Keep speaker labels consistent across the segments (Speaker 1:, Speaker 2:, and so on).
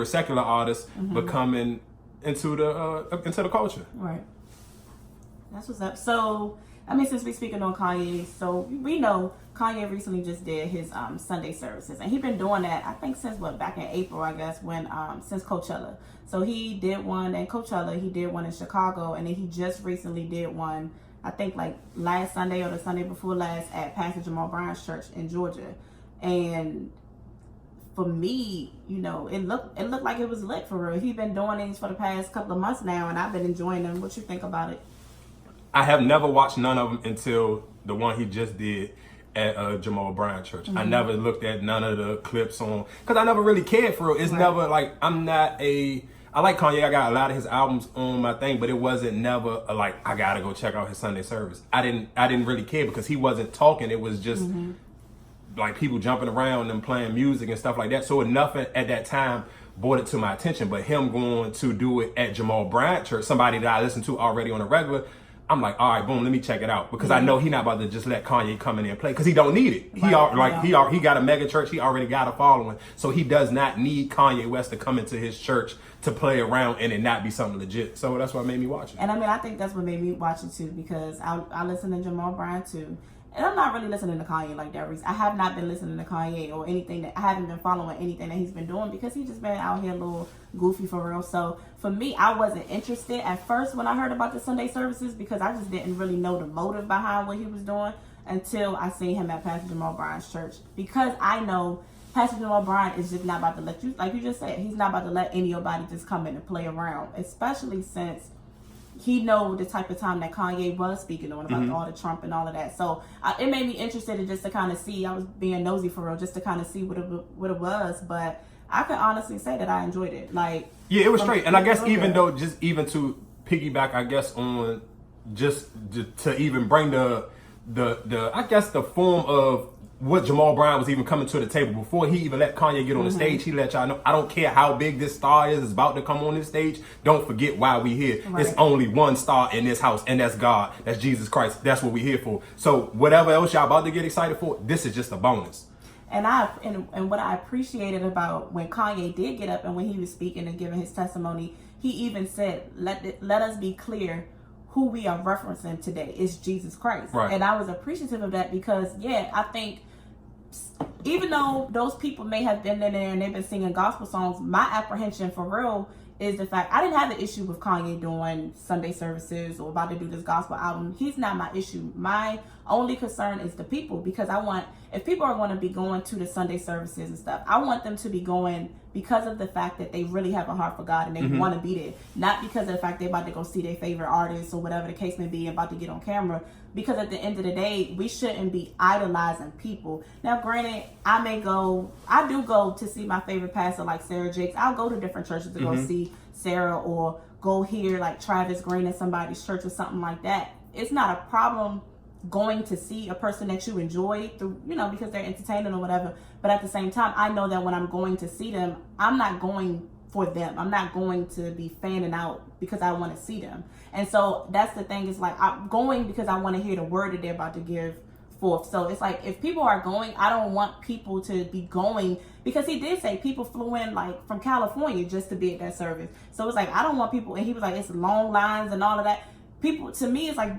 Speaker 1: favorite secular artists becoming into the culture.
Speaker 2: Right. That's what's up. So, I mean, since we're speaking on Kanye, so we know Kanye recently just did his Sunday services, and he's been doing that, I think, since back in April, I guess, when since Coachella. So he did one in Coachella, he did one in Chicago, and then he just recently did one, I think, like last Sunday or the Sunday before last at Pastor Jamal Bryant's church in Georgia. And for me, you know, it looked like it was lit for real. He's been doing these for the past couple of months now, and I've been enjoying them. What you think about it?
Speaker 1: I have never watched none of them until the one he just did at Jamal Bryant Church. I never looked at none of the clips on, because I never really cared for it. It's never like, I like Kanye. I got a lot of his albums on my thing, but it wasn't never like, I gotta go check out his Sunday service. I didn't really care because he wasn't talking. It was just like people jumping around and playing music and stuff like that. So nothing at that time brought it to my attention, but him going to do it at Jamal Bryant Church, somebody that I listen to already on a regular, I'm like, all right, boom, let me check it out, because I know he not about to just let Kanye come in and play, because he don't need it. He got a mega church. He already got a following, so he does not need Kanye West to come into his church to play around and it not be something legit. So that's what made me watch it.
Speaker 2: And I mean, I think that's what made me watch it too, because I listen to Jamal Bryant too. And I'm not really listening to Kanye like that, Reese. I have not been listening to Kanye or anything I haven't been following anything that he's been doing, because he's just been out here a little goofy for real. So for me, I wasn't interested at first when I heard about the Sunday services, because I just didn't really know the motive behind what he was doing until I seen him at Pastor Jamal Bryant's church. Because I know Pastor Jamal Bryant is just not about to let you, like you just said, he's not about to let anybody just come in and play around, especially since he know the type of time that Kanye was speaking on about all the Trump and all of that. So it made me interested in just to kind of see. I was being nosy for real, just to kind of see what it was. But I can honestly say that I enjoyed it. Like,
Speaker 1: yeah, it was straight. And I guess even to piggyback, I guess on just to even bring the I guess the form of what Jamal Bryant was even coming to the table before he even let Kanye get on the stage. He let y'all know, I don't care how big this star is about to come on this stage. Don't forget why we here. Right. It's only one star in this house, and that's God. That's Jesus Christ. That's what we here for. So whatever else y'all about to get excited for, this is just a bonus.
Speaker 2: And what I appreciated about when Kanye did get up and when he was speaking and giving his testimony, he even said, let us be clear, who we are referencing today is Jesus Christ.
Speaker 1: Right.
Speaker 2: And I was appreciative of that, because I think even though those people may have been in there and they've been singing gospel songs, my apprehension for real is the fact I didn't have an issue with Kanye doing Sunday services or about to do this gospel album. He's not my issue. My only concern is the people, because if people are going to be going to the Sunday services and stuff, I want them to be going because of the fact that they really have a heart for God and they want to be there, not because of the fact they're about to go see their favorite artist or whatever the case may be, about to get on camera. Because at the end of the day, we shouldn't be idolizing people. Now, granted, I do go to see my favorite pastor like Sarah Jakes. I'll go to different churches to go see Sarah, or go hear like Travis Green at somebody's church or something like that. It's not a problem going to see a person that you enjoy through, because they're entertaining or whatever. But at the same time, I know that when I'm going to see them, I'm not going for them. I'm not going to be fanning out because I want to see them. And so that's the thing, is like, I'm going because I want to hear the word that they're about to give forth. So it's like, if people are going, I don't want people to be going, because he did say people flew in like from California just to be at that service. So it's like, I don't want people, and he was like, it's long lines and all of that. People, to me, it's like,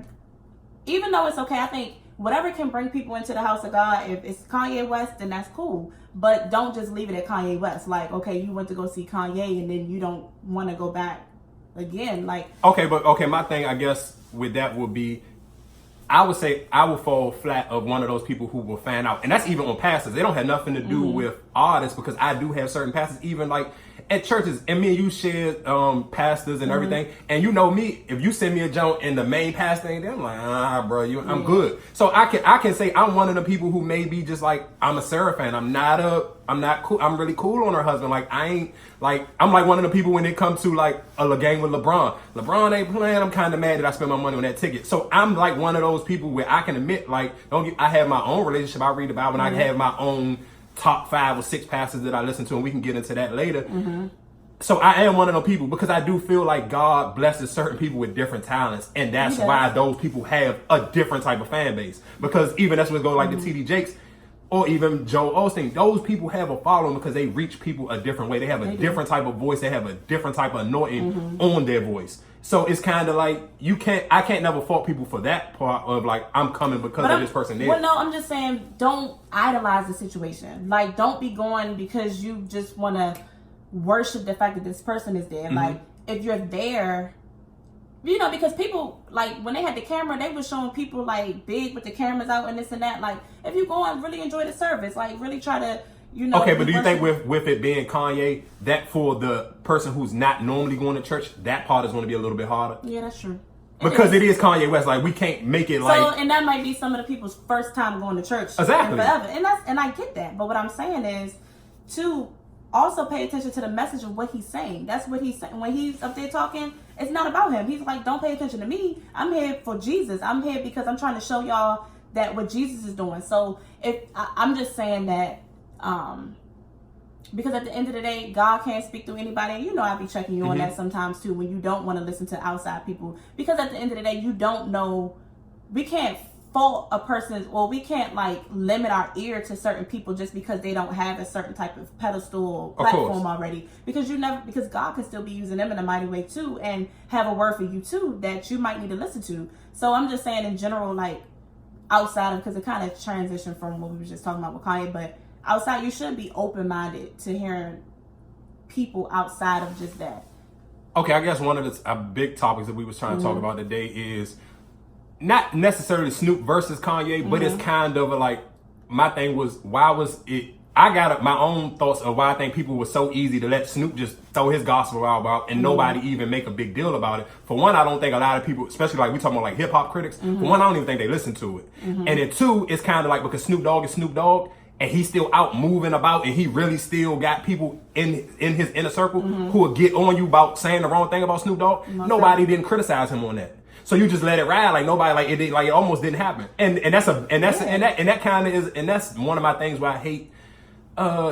Speaker 2: even though it's okay, I think whatever can bring people into the house of God, if it's Kanye West, then that's cool. But don't just leave it at Kanye West. Like, okay, you went to go see Kanye and then you don't want to go back again. Like,
Speaker 1: okay, my thing, I guess, with that would be, I would say I would fall flat of one of those people who will fan out. And that's even on pastors. They don't have nothing to do with artists, because I do have certain pastors, even like at churches, and me and you share pastors and everything. And you know me, if you send me a joke and the main pastor ain't there, I'm like, bro, I'm good. So I can say I'm one of the people who may be just like, I'm a Sarah fan. I'm not cool. I'm really cool on her husband. Like, I'm like one of the people when it comes to like a game with LeBron. LeBron ain't playing. I'm kind of mad that I spent my money on that ticket. So I'm like one of those people where I can admit, like, I have my own relationship. I read the Bible, and I have my own top 5 or 6 pastors that I listen to, and we can get into that later. So I am one of those people, because I do feel like God blesses certain people with different talents, and that's why those people have a different type of fan base. Because even that's what's going like the TD Jakes. or even Joe Osteen. Those people have a following because they reach people a different way. They have a different type of voice. They have a different type of anointing on their voice. So it's kind of like I can't never fault people for that part of like, I'm coming because of this person there.
Speaker 2: Well, no, I'm just saying, don't idolize the situation. Like, don't be going because you just want to worship the fact that this person is there. Like, if you're there, you know, because people, like, when they had the camera, they were showing people, like, big with the cameras out and this and that. Like, if you go and really enjoy the service, like, really try to, you know.
Speaker 1: Okay, but do you think with it being Kanye, that for the person who's not normally going to church, that part is going to be a little bit harder?
Speaker 2: Yeah, that's true.
Speaker 1: Because it is Kanye West. Like, we can't make it like.
Speaker 2: So, and that might be some of the people's first time going to church.
Speaker 1: Exactly.
Speaker 2: Forever. And I get that. But what I'm saying is, to also pay attention to the message of what he's saying. That's what he's saying. When he's up there talking, it's not about him. He's like, don't pay attention to me. I'm here for Jesus. I'm here because I'm trying to show y'all that what Jesus is doing. So I'm just saying that, because at the end of the day, God can't speak through anybody. And you know, I be checking you on that sometimes too, when you don't want to listen to outside people. Because at the end of the day, you don't know. We can't fault a person's, or we can't like limit our ear to certain people just because they don't have a certain type of pedestal or platform already. Because because God can still be using them in a mighty way too, and have a word for you too that you might need to listen to. So I'm just saying in general, like outside of, because it kind of transitioned from what we were just talking about with Kanye, but outside, you should be open-minded to hearing people outside of just that. Okay,
Speaker 1: I guess one of the big topics that we was trying to talk about today is not necessarily Snoop versus Kanye, but it's kind of like, my thing was, why was it, I got my own thoughts of why I think people were so easy to let Snoop just throw his gospel out and nobody even make a big deal about it. For one, I don't think a lot of people, especially like we talking about like hip hop critics, for one, I don't even think they listen to it. And then two, it's kind of like, because Snoop Dogg is Snoop Dogg, and he's still out moving about, and he really still got people in his inner circle who will get on you about saying the wrong thing about Snoop Dogg. Nobody didn't criticize him on that. So you just let it ride, like nobody, like it almost didn't happen. And that's one of my things where I hate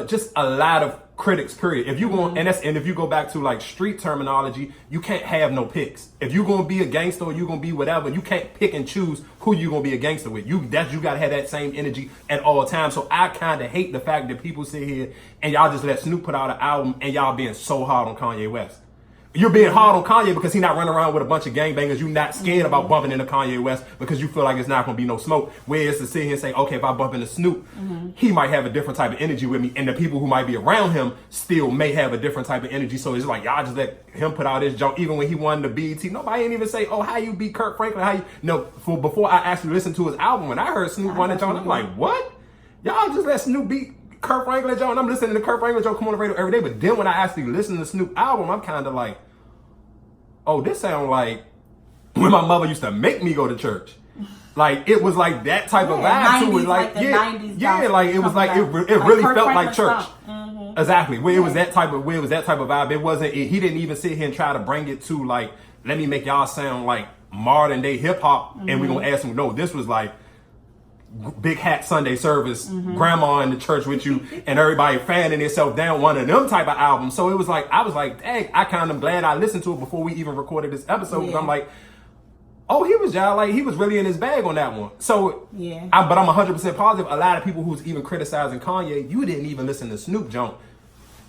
Speaker 1: just a lot of critics, period. If you want, and if you go back to like street terminology, you can't have no picks. If you're gonna be a gangster or you're gonna be whatever, you can't pick and choose who you're gonna be a gangster with. You gotta have that same energy at all times. So I kind of hate the fact that people sit here and y'all just let Snoop put out an album and y'all being so hard on Kanye West. You're being hard on Kanye because he's not running around with a bunch of gangbangers. You're not scared about bumping into Kanye West because you feel like it's not going to be no smoke. Whereas to sit here and say, okay, if I bump into Snoop, he might have a different type of energy with me. And the people who might be around him still may have a different type of energy. So it's like, y'all just let him put out his junk. Even when he won the BET, nobody ain't even say, oh, how you beat Kirk Franklin? How you? No, before I actually listened to his album, when I heard Snoop won that junk, I'm like, what? Y'all just let Snoop beat Kirk Franklin junk? I'm listening to Kirk Franklin junk come on the radio every day. But then when I actually listen to Snoop album, I'm kind of like, oh, this sound like when my mother used to make me go to church. Like, it was like that type of vibe to it. Like, like it was like, it really felt like church. Exactly. Where it was that type of vibe. It wasn't, he didn't even sit here and try to bring it to like, let me make y'all sound like modern day hip hop. And we're going to ask him, no, this was like big hat Sunday service, grandma in the church with you, and everybody fanning themselves down, one of them type of albums. So it was like, I was like, dang, I kind of glad I listened to it before we even recorded this episode. Because I'm like, oh, he was really in his bag on that one. So but I'm 100% positive a lot of people who's even criticizing Kanye, you didn't even listen to Snoop jump.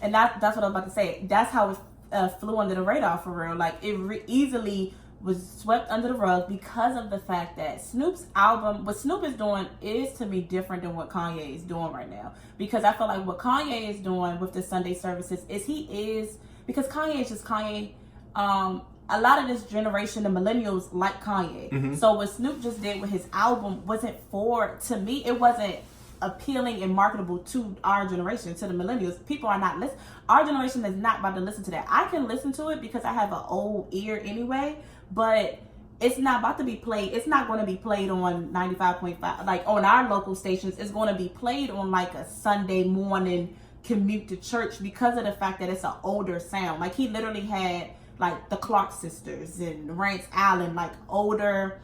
Speaker 1: And that's what I was about to say. That's how it flew under the radar for real. Like, it easily was swept under the rug because of the fact that Snoop's album, what Snoop is doing is to me different than what Kanye is doing right now. Because I feel like what Kanye is doing with the Sunday services is because Kanye is just Kanye. A lot of this generation, the millennials, like Kanye. So what Snoop just did with his album wasn't to me, it wasn't appealing and marketable to our generation, to the millennials. People are not listening. Our generation is not about to listen to that. I can listen to it because I have an old ear anyway, but it's not about to be played. It's not going to be played on 95.5, like on our local stations. It's going to be played on like a Sunday morning commute to church because of the fact that it's an older sound. Like, he literally had like the Clark sisters and Rance Allen, like older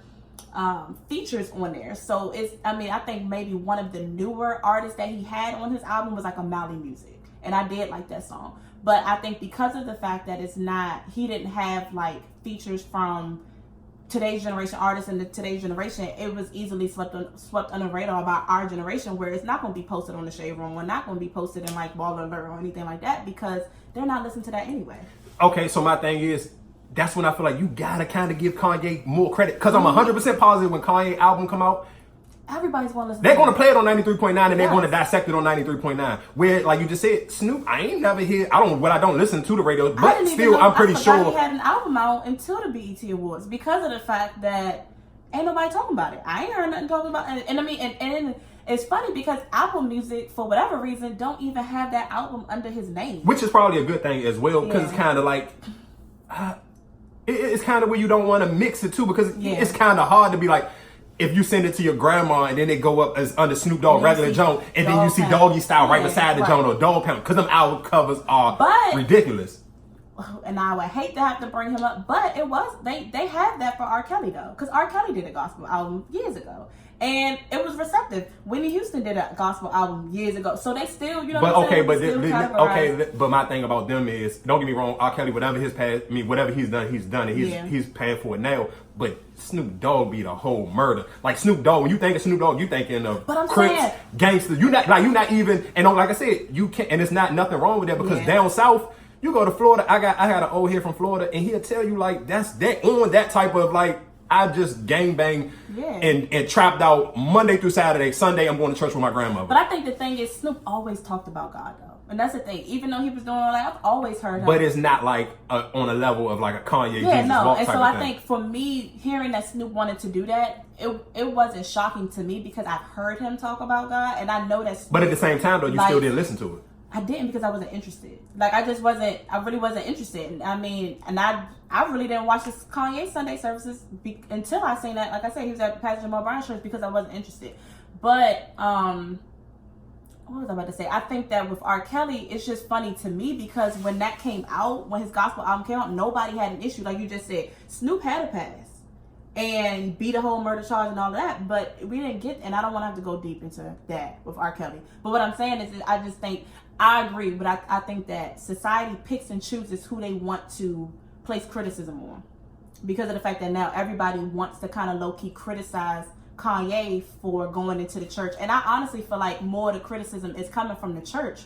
Speaker 1: features on there. So I think maybe one of the newer artists that he had on his album was like a Mally Music, and I did like that song. But I think because of the fact that he didn't have like features from
Speaker 2: today's generation artists and today's generation, it was easily swept under the radar by our generation, where it's not going to be posted on the Shade Room, or not going to be posted in like Baller Alert or anything like that, because they're not listening to that anyway.
Speaker 1: Okay, so my thing is, that's when I feel like you gotta kind of give Kanye more credit, because I'm 100% positive when Kanye album come out,
Speaker 2: everybody's going to listen.
Speaker 1: They're going to play it on 93.9 and they're going to dissect it on 93.9. Where, like you just said, Snoop, I ain't never hear. I don't listen to the radio, but still, I'm pretty sure
Speaker 2: he had an album out until the BET Awards, because of the fact that ain't nobody talking about it. I ain't heard nothing talking about it. And I mean, and it's funny because Apple Music, for whatever reason, don't even have that album under his name,
Speaker 1: which is probably a good thing as well, because it's kind of like. It's kind of where you don't want to mix it too, because it's kind of hard to be like, if you send it to your grandma and then it go up as under Snoop Dogg regular Jones, and then you see Doggy Style right beside the Jones, or Dog Pound, because them album covers are ridiculous.
Speaker 2: And I would hate to have to bring him up, but it was they have that for R. Kelly though, because R. Kelly did a gospel album years ago, and it was receptive. Whitney Houston did a gospel album years ago, so they still, you know. But
Speaker 1: but my thing about them is, don't get me wrong, R. Kelly, whatever his past, I mean, whatever he's done, and he's paying for it now. But Snoop Dogg be the whole murder. Like Snoop Dogg, when you think of Snoop Dogg, you thinking of Crips, gangsters. You not even, and like I said, you can't, and it's not nothing wrong with that, because down south. You go to Florida, I had an old here from Florida, and he'll tell you like they on that type of like, I just gangbang and trapped out Monday through Saturday. Sunday I'm going to church with my grandmother.
Speaker 2: But I think the thing is, Snoop always talked about God though, and that's the thing. Even though he was doing all that, I've always heard him.
Speaker 1: But it's not like on a level of like a Kanye.
Speaker 2: Yeah,
Speaker 1: Jesus
Speaker 2: no.
Speaker 1: type
Speaker 2: And so
Speaker 1: of
Speaker 2: I
Speaker 1: thing.
Speaker 2: think for me, hearing that Snoop wanted to do that, it wasn't shocking to me, because I've heard him talk about God, and I know that. Snoop,
Speaker 1: but at the same time though, you still didn't listen to it.
Speaker 2: I didn't, because I wasn't interested. Like, I really wasn't interested. I mean, and I really didn't watch this Kanye Sunday services until I seen that. Like I said, he was at Pastor Jamal Brown's church, because I wasn't interested. But, what was I about to say? I think that with R. Kelly, it's just funny to me, because when that came out, when his gospel album came out, nobody had an issue. Like you just said, Snoop had a pass and beat a whole murder charge and all that, but we didn't get, and I don't want to have to go deep into that with R. Kelly. But what I'm saying is, I just think, I agree, but I think that society picks and chooses who they want to place criticism on, because of the fact that now everybody wants to kind of low-key criticize Kanye for going into the church. And I honestly feel like more of the criticism is coming from the church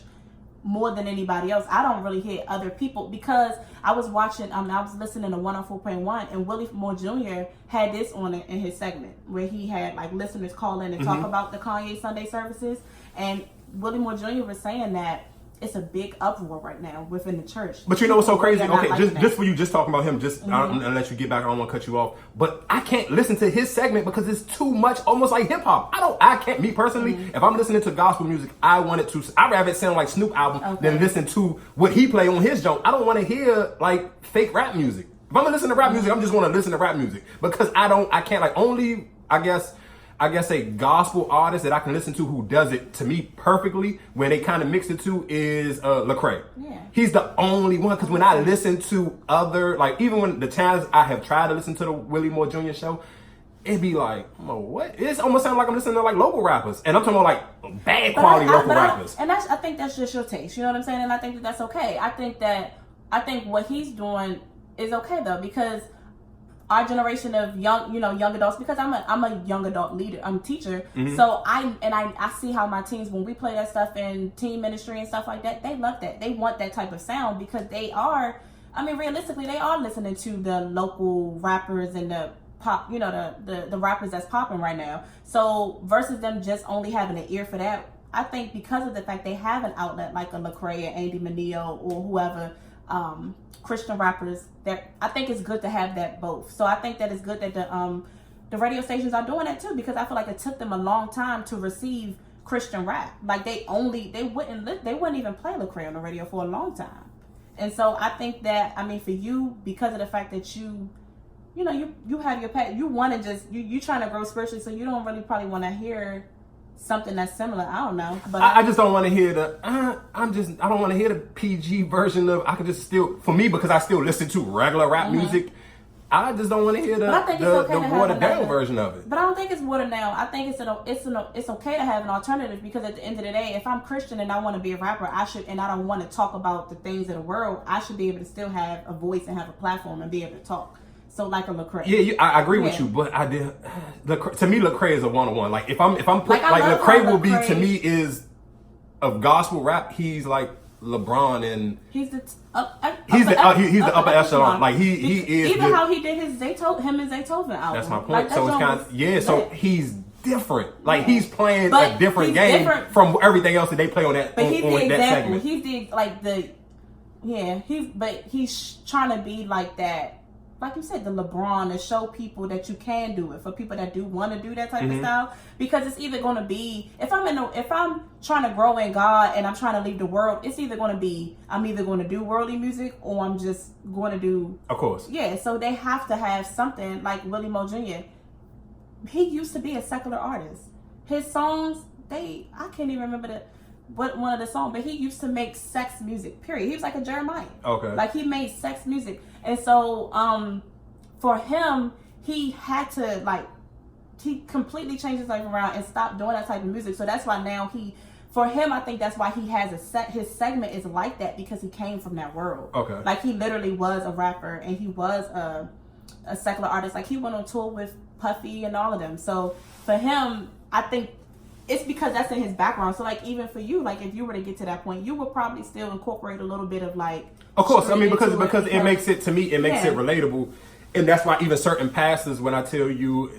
Speaker 2: more than anybody else. I don't really hear other people, because I was watching, I was listening to 104.1, and Willie Moore Jr. had this on it in his segment, where he had like listeners call in and talk about the Kanye Sunday services, and Willie Moore Jr. was saying that it's a big uproar right now within the church.
Speaker 1: But you know what's so crazy? Okay, just for you, just talking about him, I'm gonna let you get back. I don't want to cut you off, but I can't listen to his segment because it's too much, almost like hip hop. I can't. Me personally, if I'm listening to gospel music, I'd rather it sound like Snoop album than listen to what he play on his joint. I don't want to hear like fake rap music. If I'm gonna listen to rap music, I'm just want to listen to rap music, because I can't like only I guess a gospel artist that I can listen to who does it to me perfectly when they kind of mix it to is Lecrae. Yeah. He's the only one, because when I listen to other, like even when the times I have tried to listen to the Willie Moore Jr. show, it'd be like, oh, what? It's almost sound like I'm listening to like local rappers, and I'm talking about like bad quality local rappers.
Speaker 2: And I think that's just your taste. You know what I'm saying? And I think that's okay. I think what he's doing is okay though, because our generation of young adults, because I'm a young adult leader, I'm a teacher, so I see how my teens, when we play that stuff in teen ministry and stuff like that, they love that. They want that type of sound, because they are, I mean, realistically, they are listening to the local rappers and the pop, the rappers that's popping right now. So versus them just only having an ear for that, I think because of the fact they have an outlet like a Lecrae or Andy Mineo or whoever, Christian rappers, that I think it's good to have that both. So I think that it's good that the radio stations are doing that too, because I feel like it took them a long time to receive Christian rap. Like they wouldn't even play Lecrae on the radio for a long time. And so I think that, I mean, for you, because of the fact that you have your pet, you want to just you trying to grow spiritually, so you don't really probably want to hear something that's similar. I don't know, but
Speaker 1: I just don't want to hear I don't want to hear the PG version of. I could just still, for me, because I still listen to regular rap music. I just don't want to hear the watered down version of it.
Speaker 2: But I don't think it's watered down. I think it's okay to have an alternative, because at the end of the day, if I'm Christian and I want to be a rapper, I don't want to talk about the things of the world, I should be able to still have a voice and have a platform and be able to talk. So like a Lecrae.
Speaker 1: Yeah, I agree with
Speaker 2: Yeah.
Speaker 1: you, but to me, Lecrae is a one-on-one. Like if I'm put,
Speaker 2: I love
Speaker 1: Lecrae
Speaker 2: how
Speaker 1: will be to
Speaker 2: Lecrae-
Speaker 1: me is of gospel rap. He's like LeBron and
Speaker 2: he's the
Speaker 1: he's the upper echelon. Like he is
Speaker 2: even how he did his him and Zaytoven album.
Speaker 1: That's my point.
Speaker 2: Like,
Speaker 1: So it's kind of So he's different. Like he's playing
Speaker 2: But
Speaker 1: a different
Speaker 2: he's
Speaker 1: game
Speaker 2: different.
Speaker 1: from everything else that they play on that.
Speaker 2: But
Speaker 1: on,
Speaker 2: he's
Speaker 1: on
Speaker 2: the
Speaker 1: that
Speaker 2: example.
Speaker 1: segment.
Speaker 2: He's the like the he's trying to be like that. Like you said, the LeBron, to show people that you can do it, for people that do want to do that type of style. Because it's either going to be, if I'm trying to grow in God and I'm trying to leave the world, it's either going to be, I'm either going to do worldly music or I'm just going to do.
Speaker 1: Of course.
Speaker 2: Yeah, so they have to have something like Willie Mo Jr. He used to be a secular artist. His songs, I can't even remember what one of the songs, but he used to make sex music, period. He was like a Jeremiah.
Speaker 1: Okay.
Speaker 2: Like he made sex music. And so for him, he had to he completely changed his life around and stopped doing that type of music. So that's why now for him, I think that's why he has his segment is like that, because he came from that world.
Speaker 1: Okay.
Speaker 2: Like he literally was a rapper and he was a secular artist. Like he went on tour with Puffy and all of them. So for him, I think it's because that's in his background. So like even for you, like if you were to get to that point, you would probably still incorporate a little bit of like.
Speaker 1: Of course, I mean because
Speaker 2: it
Speaker 1: makes it, to me, it makes it relatable, and that's why even certain pastors, when I tell you,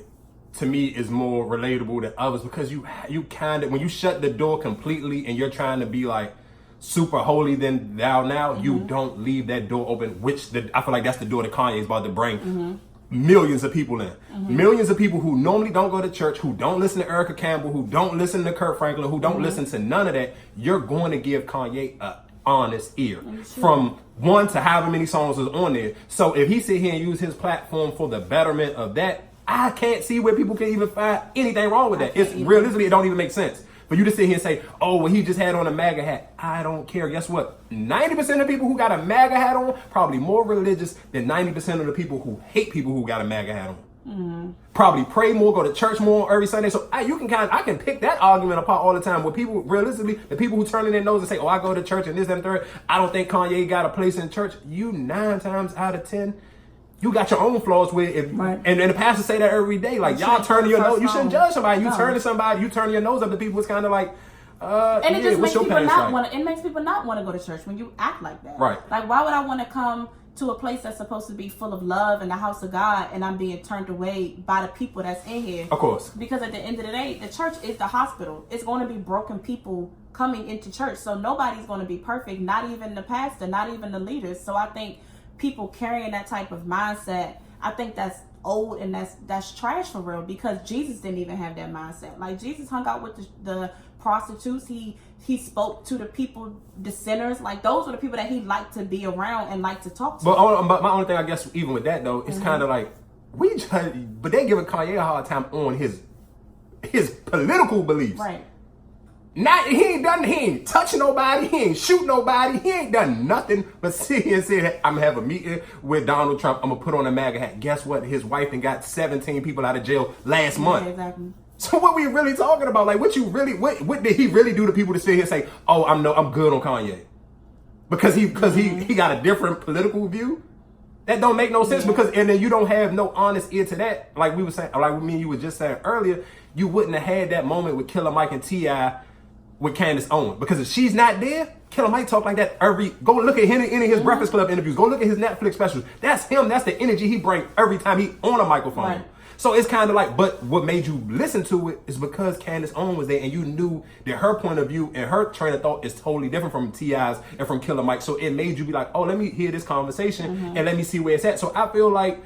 Speaker 1: to me is more relatable than others, because you kind of, when you shut the door completely and you're trying to be like super holy than thou now, you don't leave that door open, which I feel like that's the door that Kanye is about to bring millions of people in. Millions of people who normally don't go to church, who don't listen to Erica Campbell, who don't listen to Kurt Franklin, who don't listen to none of that. You're going to give Kanye a honest ear from one to however many songs is on there. So if he sit here and use his platform for the betterment of that, I can't see where people can even find anything wrong with that. It's realistically, it don't even make sense for you to sit here and say, oh, well, he just had on a MAGA hat. I don't care. Guess what? 90% of people who got a MAGA hat on probably more religious than 90% of the people who hate people who got a MAGA hat on. Probably pray more, go to church more every Sunday. So I can pick that argument apart all the time. With people, realistically, the people who turn in their nose and say, oh, I go to church and this, that, and third, I don't think Kanye got a place in church. You 9 times out of 10, you got your own flaws with it. And the pastors say that every day. Like, y'all turning your nose. You shouldn't judge somebody. You turning somebody, you turning your nose up to people. It's kind of like,
Speaker 2: and it just makes people not want to. It makes people not want to go to church when you act like that.
Speaker 1: Right.
Speaker 2: Like, why would I want to come to a place that's supposed to be full of love and the house of God, and I'm being turned away by the people that's in here?
Speaker 1: Of course.
Speaker 2: Because at the end of the day, the church is the hospital. It's going to be broken people coming into church. So nobody's going to be perfect. Not even the pastor. Not even the leaders. So I think people carrying that type of mindset, I think that's old and that's trash for real, because Jesus didn't even have that mindset. Like, Jesus hung out with the prostitutes. He spoke to the people, the sinners. Like, those were the people that he liked to be around and liked to talk to.
Speaker 1: But my only thing, I guess, even with that though, it's kind of like but they giving Kanye a hard time on his political beliefs.
Speaker 2: Right.
Speaker 1: He ain't touching nobody, he ain't shoot nobody, he ain't done nothing but sit here and say, hey, I'm gonna have a meeting with Donald Trump, I'm gonna put on a MAGA hat. Guess what? His wife and got 17 people out of jail last month.
Speaker 2: Exactly.
Speaker 1: So what we really talking about? Like, what did he really do to people to sit here and say, oh, I'm good on Kanye? Because he got a different political view? That don't make no sense, because and then you don't have no honest ear to that. Like we were saying, like me and you were just saying earlier, you wouldn't have had that moment with Killer Mike and T.I. with Candace Owens, because if she's not there, Killer Mike talk like that go look at any of his Breakfast Club interviews, go look at his Netflix specials. That's him. That's the energy he brings every time he on a microphone.
Speaker 2: Right.
Speaker 1: So it's kind of like, but what made you listen to it is because Candace Owens was there, and you knew that her point of view and her train of thought is totally different from T.I.'s and from Killer Mike. So it made you be like, oh, let me hear this conversation and let me see where it's at. So I feel like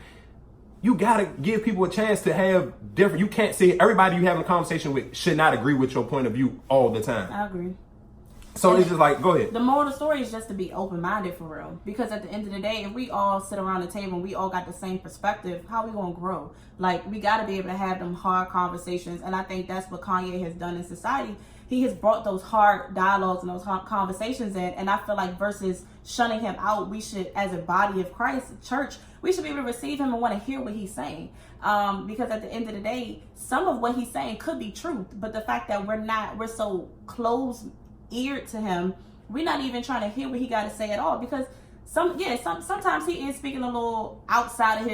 Speaker 1: you gotta give people a chance to have different. You can't say everybody you having a conversation with should not agree with your point of view all the time.
Speaker 2: I agree.
Speaker 1: So it's just like, go ahead.
Speaker 2: The moral of the story is just to be open-minded for real. Because at the end of the day, if we all sit around the table and we all got the same perspective, how we gonna grow? Like, we gotta be able to have them hard conversations. And I think that's what Kanye has done in society. He has brought those hard dialogues and those hard conversations in. And I feel like versus shunning him out, we should, as a body of Christ, church, we should be able to receive him and want to hear what he's saying. Because at the end of the day, some of what he's saying could be truth. But the fact that we're so close-eared to him, we're not even trying to hear what he got to say at all. Because sometimes he is speaking a little outside of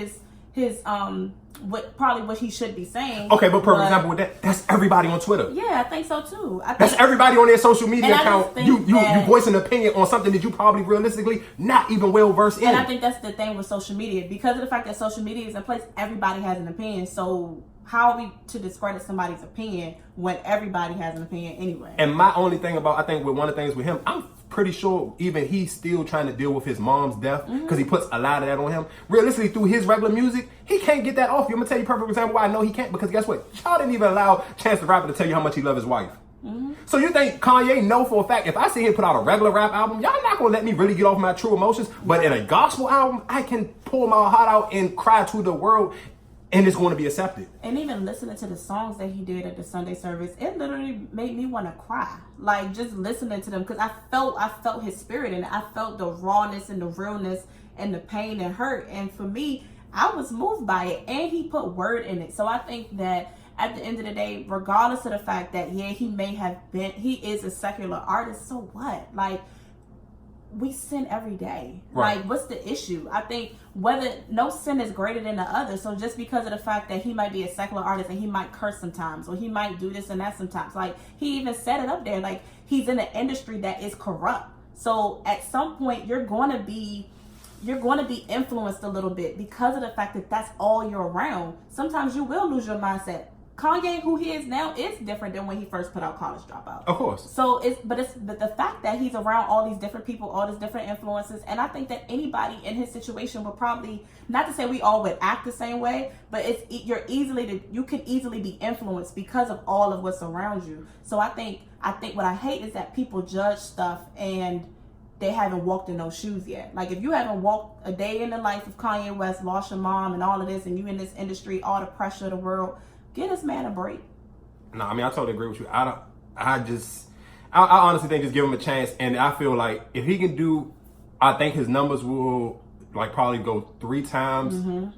Speaker 2: what he should be saying.
Speaker 1: Okay, but for example, with that, that's everybody on Twitter.
Speaker 2: Yeah, I think so too.
Speaker 1: That's everybody on their social media account. You
Speaker 2: that,
Speaker 1: voice an opinion on something that you probably realistically not even well versed in.
Speaker 2: And I think that's the thing with social media. Because of the fact that social media is in place, everybody has an opinion. So how are we to discredit somebody's opinion when everybody has an opinion anyway?
Speaker 1: And my only thing about, I think with one of the things with him, I'm pretty sure even he's still trying to deal with his mom's death because he puts a lot of that on him. Realistically, through his regular music, he can't get that off you. I'm gonna tell you a perfect example why I know he can't, because guess what? Y'all didn't even allow Chance the Rapper to tell you how much he loves his wife. So you think Kanye know for a fact, if I see him put out a regular rap album, y'all not gonna let me really get off my true emotions, but in a gospel album, I can pull my heart out and cry to the world, and it's going to be accepted.
Speaker 2: And even listening to the songs that he did at the Sunday service, it literally made me want to cry. Like, just listening to them, because I felt his spirit, and I felt the rawness and the realness and the pain and hurt. And for me, I was moved by it, and he put word in it. So I think that at the end of the day, regardless of the fact that, yeah, he is a secular artist, so what? Like, we sin every day.
Speaker 1: Right.
Speaker 2: Like, what's the issue? I think no sin is greater than the other. So just because of the fact that he might be a secular artist and he might curse sometimes, or he might do this and that sometimes, like, he even set it up there, like, he's in an industry that is corrupt. So at some point you're going to be influenced a little bit because of the fact that that's all you're around. Sometimes you will lose your mindset. Kanye, who he is now, is different than when he first put out College Dropout.
Speaker 1: Of course.
Speaker 2: So but the fact that he's around all these different people, all these different influences, and I think that anybody in his situation would probably, not to say we all would act the same way, but you can easily be influenced because of all of what's around you. So I think what I hate is that people judge stuff and they haven't walked in those shoes yet. Like, if you haven't walked a day in the life of Kanye West, lost your mom and all of this, and you in this industry, all the pressure of the world, give this man a break.
Speaker 1: No, I mean, I totally agree with you. I honestly think just give him a chance, and I feel like if he can do, I think his numbers will like probably go 3 times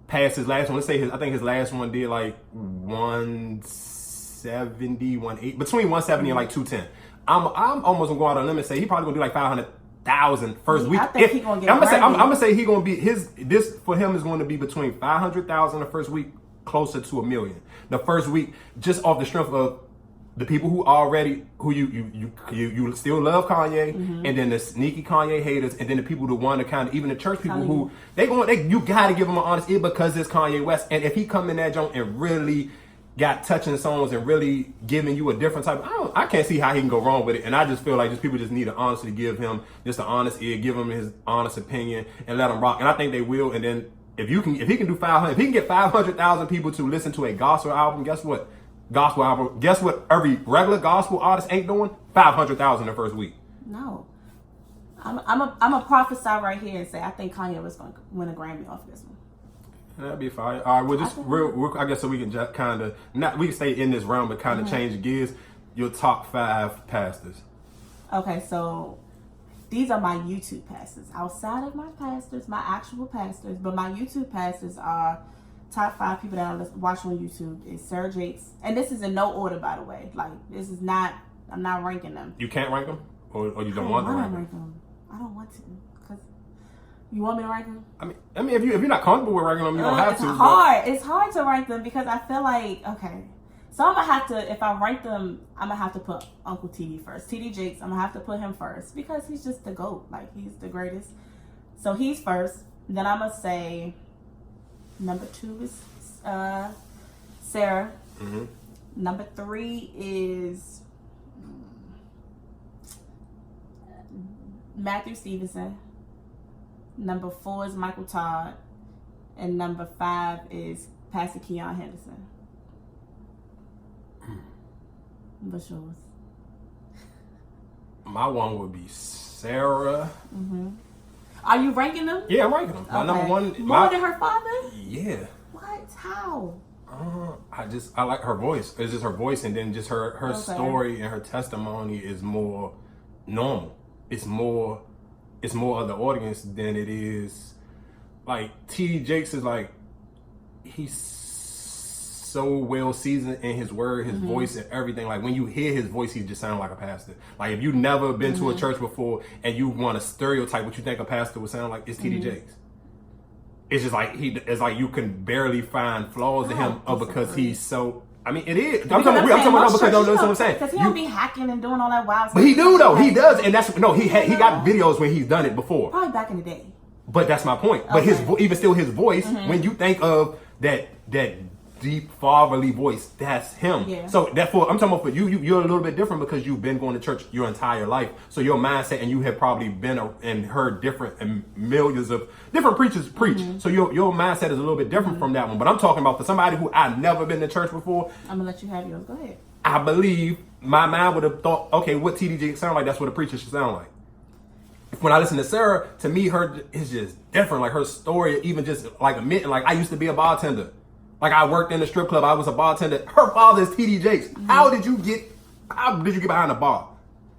Speaker 1: past his last one. Let's say I think his last one did like 170, 180, between 170 and like 210. I'm almost gonna go out on a limb and say he probably gonna do like 500,000 first week.
Speaker 2: I think he's gonna get.
Speaker 1: I'm gonna say he gonna be this for him is going to be between 500,000 the first week, closer to 1 million the first week, just off the strength of the people who you still love Kanye, and then the sneaky Kanye haters, and then the people who want to kind of, even the church people who you gotta give him an honest ear because it's Kanye West. And if he come in that joint and really got touching songs and really giving you a different type, I can't see how he can go wrong with it. And I just feel like just people just need to honestly give him just an honest ear, give him his honest opinion, and let him rock. And I think they will. And then if he can get 500,000 people to listen to a gospel album, guess what? Guess what? Every regular gospel artist ain't doing 500,000 the first week.
Speaker 2: No, I'm a prophesy right here and say I think Kanye was going to win a Grammy off this one.
Speaker 1: That'd be fine. All right, we'll just I guess so we can just kind of we can stay in this realm, but kind of change gears. Your top 5 pastors. Okay,
Speaker 2: so these are my YouTube pastors. Outside of my pastors, my actual pastors, but my YouTube pastors are top 5 people that I watch on YouTube. Is Sarah Jakes, and this is in no order, by the way. Like, this is not. I'm not ranking them.
Speaker 1: You can't rank them, or you don't want to rank them.
Speaker 2: I don't want to, because you want me to rank them.
Speaker 1: I mean, if you're not comfortable with ranking them, you don't have to.
Speaker 2: It's hard to rank them because I feel like, okay. So I'm going to have to, if I rank them, I'm going to have to put Uncle TD first. TD Jakes, I'm going to have to put him first because he's just the GOAT. Like, he's the greatest. So he's first. Then I'm going to say number 2 is Sarah. Number 3 is Matthew Stevenson. Number 4 is Michael Todd. And number 5 is Pastor Keon Henderson. What's yours?
Speaker 1: My one would be Sarah.
Speaker 2: Are you ranking them?
Speaker 1: Yeah, I'm ranking them. My number 1.
Speaker 2: More than her father?
Speaker 1: Yeah.
Speaker 2: What? How?
Speaker 1: I like her voice. It's just her voice, and then just her story and her testimony is more normal. It's more of the audience than it is. Like, T.D. Jakes is like, he's so well seasoned in his word, his voice, and everything. Like, when you hear his voice, he just sounds like a pastor. Like, if you've never been to a church before and you want to stereotype what you think a pastor would sound like, it's T.D. Jakes. it's just like it's like you can barely find flaws in him because he's so. I mean, it is. I'm talking about because that's what I'm saying.
Speaker 2: Because he don't be hacking and doing all that wild stuff.
Speaker 1: But he do though. He does, and that's no. He got videos when he's done it before.
Speaker 2: Probably back in the day.
Speaker 1: But that's my point. But even still, his voice. When you think of that deep fatherly voice, that's him. Yeah. So therefore, I'm talking about for you. You're a little bit different because you've been going to church your entire life. So your mindset, and you have probably been and heard different and millions of different preachers preach. So your mindset is a little bit different from that one. But I'm talking about for somebody who I've never been to church before.
Speaker 2: I'm gonna let you have yours. Go ahead.
Speaker 1: I believe my mind would have thought, okay, what TDJ sound like? That's what a preacher should sound like. When I listen to Sarah, to me, her is just different. Like her story, even just like admitting, like I used to be a bartender. Like I worked in a strip club. I was a bartender. Her father is TD Jakes. How did you get behind the bar?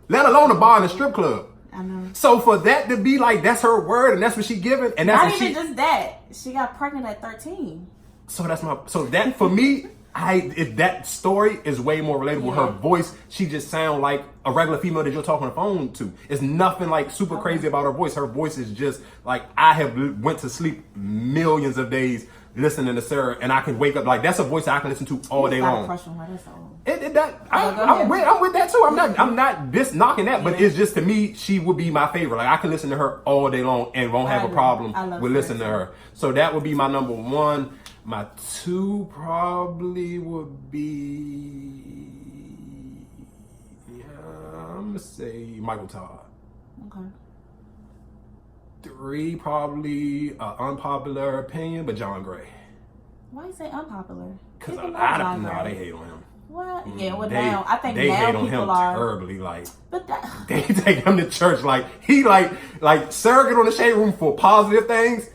Speaker 1: Let alone the bar in the strip club.
Speaker 2: I know.
Speaker 1: So for that to be like, that's her word and that's what she giving. And that's
Speaker 2: not even just that. She got pregnant at 13.
Speaker 1: So that for me, if that story is way more relatable. Her voice, she just sound like a regular female that you're talking on the phone to. It's nothing like super crazy about her voice. Her voice is just like, I have went to sleep millions of days listening to Sarah, and I can wake up like that's a voice I can listen to all day long. I'm with that too. I'm not just knocking that, but it's just to me, she would be my favorite. Like I can listen to her all day long and won't have a problem with listening to her. So that would be my number one. My two probably would be, I'm gonna say Michael Todd.
Speaker 2: Okay.
Speaker 1: 3 probably unpopular opinion, but John Gray.
Speaker 2: Why you say unpopular?
Speaker 1: Because I don't know, they hate on him.
Speaker 2: What? Yeah, well now I think
Speaker 1: they
Speaker 2: now
Speaker 1: hate on
Speaker 2: people
Speaker 1: him
Speaker 2: are
Speaker 1: terribly. Like,
Speaker 2: but
Speaker 1: they take him to church like he like Sarah get on the shade room for positive things.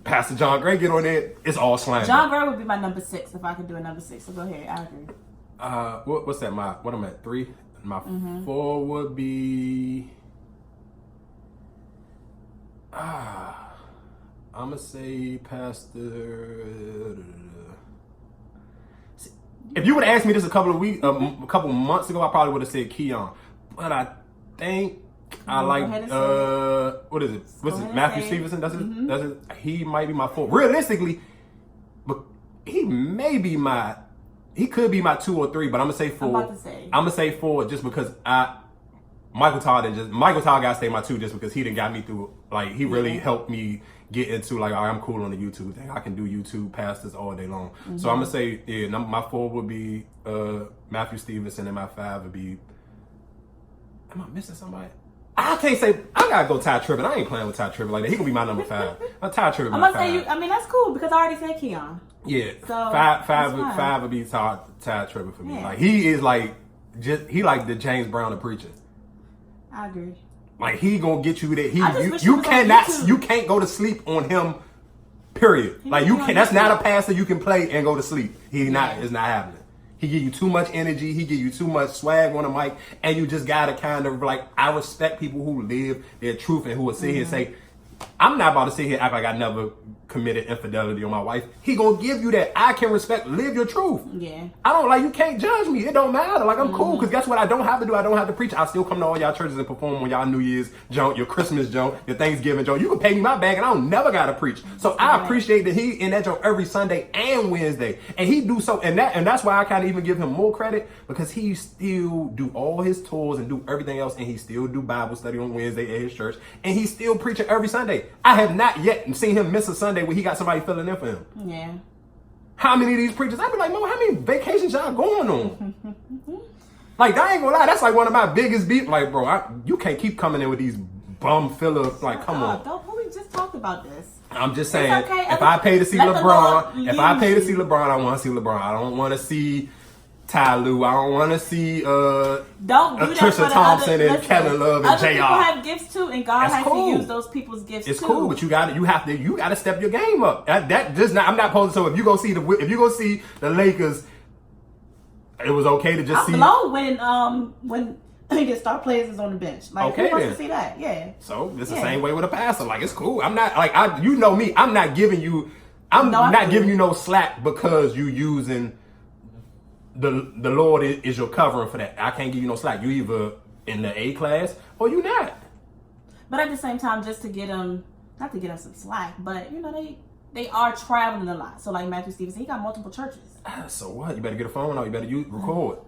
Speaker 1: Pastor John Gray get on there, it's all slander.
Speaker 2: John Gray would be my number 6 if I could do a number 6. So go ahead, I agree.
Speaker 1: What's that? What I'm at 3. My 4 would be. I'm gonna say Pastor. If you would have asked me this a couple months ago, I probably would have said Keon. But I think I like what is it? What's it? Matthew Stevenson. That's it. That's it. He might be my 4. Realistically, but he may be my. He could be my 2 or 3, but I'm gonna say 4. I'm gonna say 4 just because Michael Todd gotta stay my 2 just because he done got me through. Like he really helped me get into like, I'm cool on the YouTube thing. I can do YouTube pastors all day long. So I'm gonna say my 4 would be Matthew Stevenson, and my 5 would be. Am I missing somebody? I can't say. I gotta go Ty Tribbett. I ain't playing with Ty Tribbett like that. He gonna be my number 5. Ty Tribbett.
Speaker 2: I'm gonna say you. I mean that's cool because I already said Keon.
Speaker 1: Yeah. So 5 would be Ty Tribbett for me. Like he is like he like the James Brown of preaching.
Speaker 2: I agree.
Speaker 1: Like he gonna get you there. You can't go to sleep on him. Period. Like you can't. That's not a pastor you can play and go to sleep. It's not happening. He give you too much energy. He give you too much swag on the mic, and you just gotta kind of like. I respect people who live their truth and who will sit here and say, I'm not about to sit here and act like I never committed infidelity on my wife. He gonna give you that. I can respect, live your truth.
Speaker 2: Yeah.
Speaker 1: I don't like, you can't judge me. It don't matter. Like I'm cool. Because guess what I don't have to do? I don't have to preach. I still come to all y'all churches and perform on y'all New Year's joint, your Christmas joint, your Thanksgiving joint. You can pay me my bag and I don't never gotta preach. So I appreciate that he in that joint every Sunday and Wednesday. And he do so, and that's why I kind of even give him more credit because he still do all his tours and do everything else, and he still do Bible study on Wednesday at his church, and he still preaching every Sunday. I have not yet seen him miss a Sunday where he got somebody filling in for him. Yeah. How many of these preachers? I'd be like, Mo, how many vacations y'all going on? Like, I ain't gonna lie, that's like one of my biggest beefs. Like, bro, you can't keep coming in with these bum filler. Like, come on.
Speaker 2: We just talked about this.
Speaker 1: I'm just saying, if I pay to see LeBron, I want to see LeBron. I don't want to see Ty Lue. I don't want to see Trisha Thompson and Kevin Love and JR.
Speaker 2: Other people have gifts too, and God has to use those people's gifts too.
Speaker 1: It's cool, but you got to step your game up. I'm not posing. So if you go see the Lakers, it was okay to just see.
Speaker 2: I blow when the star players is on the bench. Like, who wants to see that? Yeah.
Speaker 1: So it's the same way with a passer. Like, it's cool. I'm not like you know me. I'm not giving you. I'm not giving you no slack because you using. The Lord is your covering for that. I can't give you no slack. You either in the A class or you not.
Speaker 2: But at the same time, just to get him not to get them some slack, but you know they are traveling a lot. So like Matthew Stevenson, he got multiple churches.
Speaker 1: So what? You better get a phone out. You better record.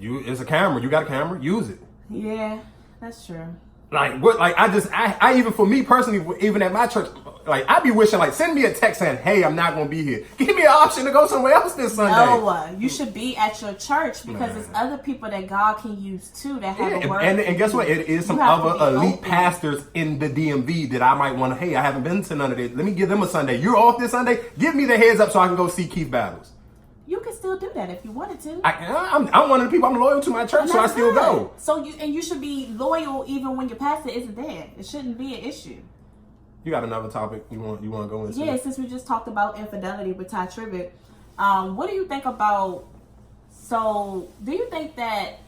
Speaker 1: It's a camera. You got a camera. Use it.
Speaker 2: Yeah, that's true.
Speaker 1: Like what? Like I even for me personally, even at my church, like I be wishing like send me a text saying, "Hey, I'm not gonna be here. Give me an option to go somewhere else this Sunday."
Speaker 2: No, you should be at your church because there's other people that God can use too that have a word.
Speaker 1: And guess what? It is some other elite pastors in the DMV that I might want to. Hey, I haven't been to none of this. Let me give them a Sunday. You're off this Sunday. Give me the heads up so I can go see Keith Battles.
Speaker 2: You can still do that if you wanted to.
Speaker 1: I'm one of the people. I'm loyal to my church, so I still go.
Speaker 2: So you should be loyal even when your pastor isn't there. It shouldn't be an issue.
Speaker 1: You got another topic you want to go into?
Speaker 2: Yeah, since we just talked about infidelity with Ty Tribbett, what do you think about? So, do you think that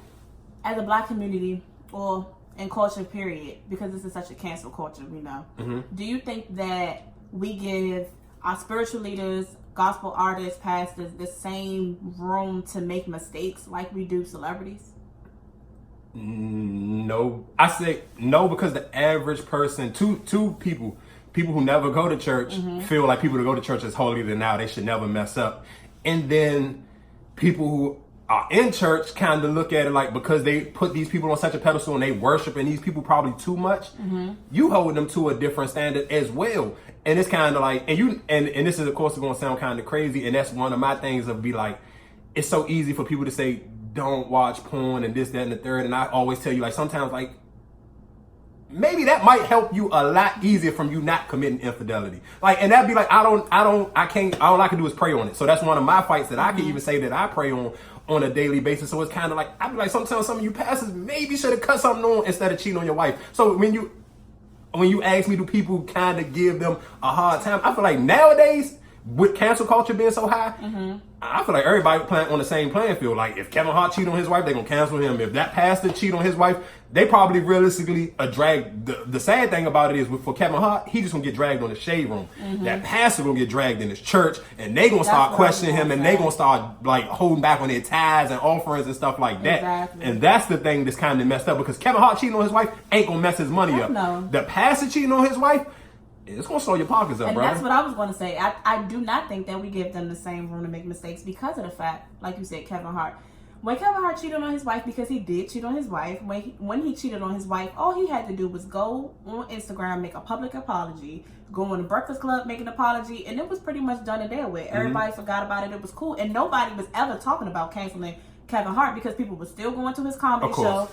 Speaker 2: as a Black community or in culture, period, because this is such a cancel culture, we know. Mm-hmm. Do you think that we give our spiritual leaders, gospel artists, pastors, the same room to make mistakes like we do celebrities?
Speaker 1: No, I say no because the average person, two people who never go to church feel like people who go to church is holier than thou. They should never mess up. And then people who are in church kind of look at it like because they put these people on such a pedestal and they worshiping these people probably too much, you hold them to a different standard as well. And it's kind of like, and this is of course going to sound kind of crazy, and that's one of my things of be like, it's so easy for people to say, don't watch porn and this, that, and the third. And I always tell you, like, sometimes, like, maybe that might help you a lot easier from you not committing infidelity. Like, and that'd be like, all I can do is pray on it. So that's one of my fights that I can even say that I pray on a daily basis. So it's kind of like, I'd be like, sometimes some of you pastors maybe should have cut something on instead of cheating on your wife. So when you ask me, do people kind of give them a hard time? I feel like nowadays, with cancel culture being so high, I feel like everybody playing on the same playing field. Like if Kevin Hart cheat on his wife, they're gonna cancel him. If that pastor cheat on his wife, they probably realistically drag. The sad thing about it is for Kevin Hart, he just gonna get dragged on the shade room. That pastor gonna get dragged in his church, and they gonna start questioning him, and they gonna start like holding back on their tithes and offerings and stuff like that.
Speaker 2: Exactly.
Speaker 1: And that's the thing that's kind of messed up because Kevin Hart cheating on his wife ain't gonna mess his money up.
Speaker 2: No.
Speaker 1: The pastor cheating on his wife, it's gonna slow your pockets up,
Speaker 2: and
Speaker 1: brother.
Speaker 2: that's what I was going to say. I do not think that we give them the same room to make mistakes because of the fact, like you said, Kevin Hart. When Kevin Hart cheated on his wife, because he did cheat on his wife, when he cheated on his wife, all he had to do was go on Instagram, make a public apology, go on the Breakfast Club, make an apology, and it was pretty much done and dealt with. Everybody forgot about it. It was cool, and nobody was ever talking about canceling Kevin Hart because people were still going to his comedy show.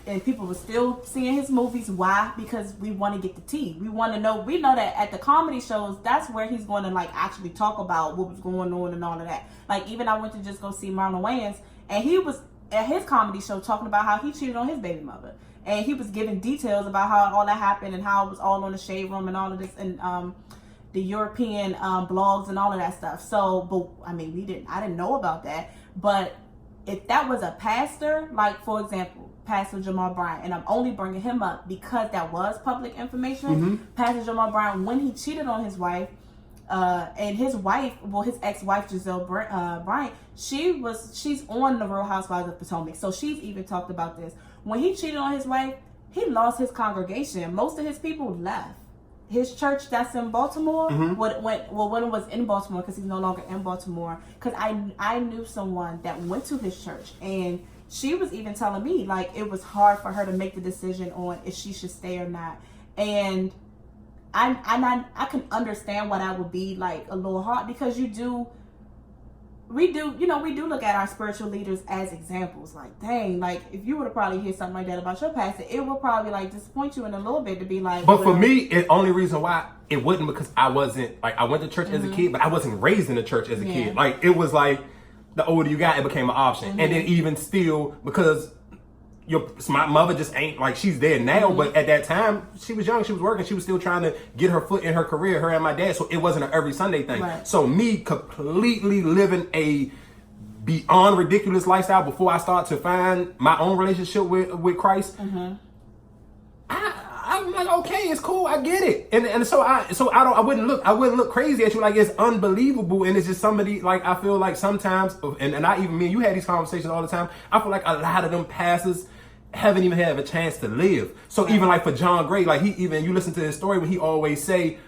Speaker 2: And people were still seeing his movies. Why? Because we want to get the tea. We want to know. We know that at the comedy shows, that's where he's going to like actually talk about what was going on and all of that. Like even I went to just go see Marlon Wayans, and he was at his comedy show talking about how he cheated on his baby mother, and he was giving details about how all that happened and how it was all on the shade room and all of this and the European blogs and all of that stuff. So, but I mean, I didn't know about that. But if that was a pastor, like for example, Pastor Jamal Bryant, and I'm only bringing him up because that was public information. Pastor Jamal Bryant, when he cheated on his wife, and his wife, well, his ex-wife Giselle Bryant, she's on the Real Housewives of Potomac, so she's even talked about this. When he cheated on his wife, he lost his congregation. Most of his people left. His church that's in Baltimore, when it was in Baltimore, because he's no longer in Baltimore, because I knew someone that went to his church, and she was even telling me, like, it was hard for her to make the decision on if she should stay or not. And I can understand why that would be, like, a little hard, because we do look at our spiritual leaders as examples. Like, dang, like, if you were to probably hear something like that about your pastor, it would probably, like, disappoint you in a little bit to be like...
Speaker 1: But for me, the only reason why it wouldn't, because I wasn't, like, I went to church as a kid, but I wasn't raised in the church as a kid. Like, it was like... The older you got, it became an option. And then even still, because my mother just ain't, like, she's there now, but at that time, she was young, she was working, she was still trying to get her foot in her career, her and my dad, so it wasn't an every Sunday thing. Right. So me completely living a beyond ridiculous lifestyle before I start to find my own relationship with Christ, I'm like, okay, it's cool, I get it, and so I wouldn't look crazy at you like it's unbelievable, and it's just somebody, like, I feel like sometimes, and I even, me and you had these conversations all the time, I feel like a lot of them pastors haven't even had a chance to live. So even like for John Gray, like you listen to his story when he always say,